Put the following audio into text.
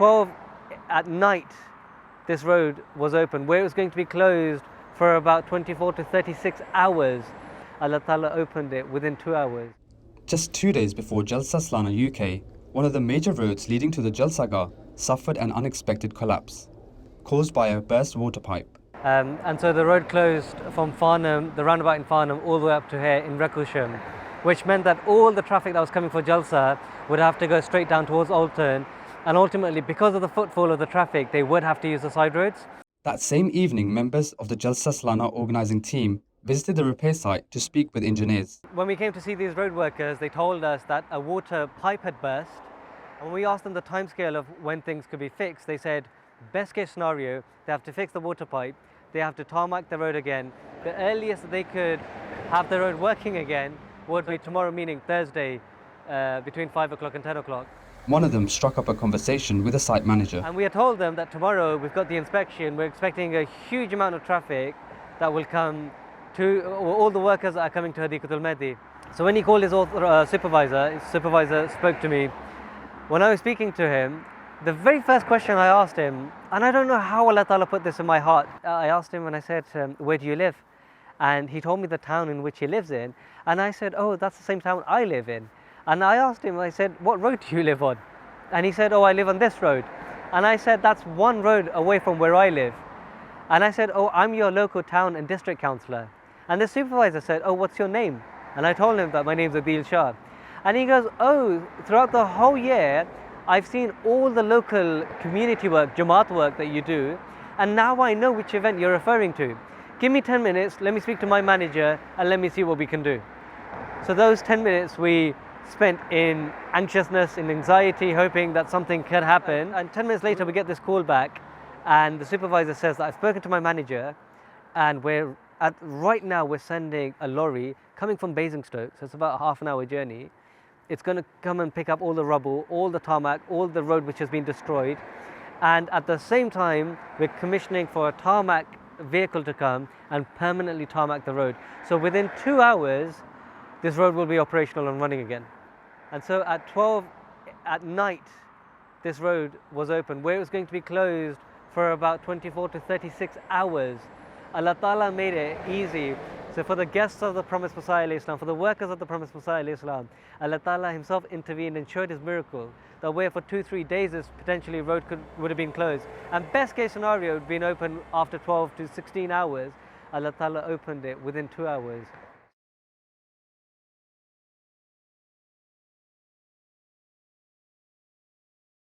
12 at night, this road was open, where it was going to be closed for about 24 to 36 hours. Allah Ta'ala opened it within 2 hours. Just 2 days before Jalsa Salana UK, one of the major roads leading to the Jalsaga suffered an unexpected collapse, caused by a burst water pipe. And so the road closed from Farnham, the roundabout in Farnham, all the way up to here in Recklesham, which meant that all the traffic that was coming for Jalsa would have to go straight down towards Alton, and ultimately, because of the footfall of the traffic, they would have to use the side roads. That same evening, members of the Jalsa Salana organising team visited the repair site to speak with engineers. When we came to see these road workers, they told us that a water pipe had burst, and when we asked them the timescale of when things could be fixed, they said, best case scenario, they have to fix the water pipe, they have to tarmac the road again. The earliest that they could have the road working again would be tomorrow, meaning Thursday, between 5 o'clock and 10 o'clock. One of them struck up a conversation with the site manager. And we had told them that tomorrow we've got the inspection, we're expecting a huge amount of traffic that will come to all the workers that are coming to Hadikatul Mehdi. So when he called his supervisor spoke to me. When I was speaking to him, the very first question I asked him, and I don't know how Allah Ta'ala put this in my heart, I asked him and I said, where do you live? And he told me the town in which he lives in, and I said, oh, that's the same town I live in. And I asked him, I said, what road do you live on? And he said, oh, I live on this road. And I said, that's one road away from where I live. And I said, oh, I'm your local town and district councillor. And the supervisor said, oh, what's your name? And I told him that my name's Adil Shah. And he goes, oh, throughout the whole year, I've seen all the local community work, Jamaat work that you do, and now I know which event you're referring to. Give me 10 minutes, let me speak to my manager, and let me see what we can do. So those 10 minutes we spent in anxiousness, in anxiety, hoping that something could happen. And 10 minutes later, we get this call back, and the supervisor says that I've spoken to my manager, and right now we're sending a lorry coming from Basingstoke, so it's about a half an hour journey. It's going to come and pick up all the rubble, all the tarmac, all the road which has been destroyed. And at the same time, we're commissioning for a tarmac vehicle to come and permanently tarmac the road. So within 2 hours, this road will be operational and running again. And so at 12 at night, this road was open, where it was going to be closed for about 24 to 36 hours. Allah Ta'ala made it easy. So for the guests of the Promised Messiah, for the workers of the Promised Messiah, Allah Ta'ala himself intervened and showed his miracle, that where for 2-3 days this potentially road would have been closed. And best case scenario would have been open after 12 to 16 hours. Allah Ta'ala opened it within 2 hours.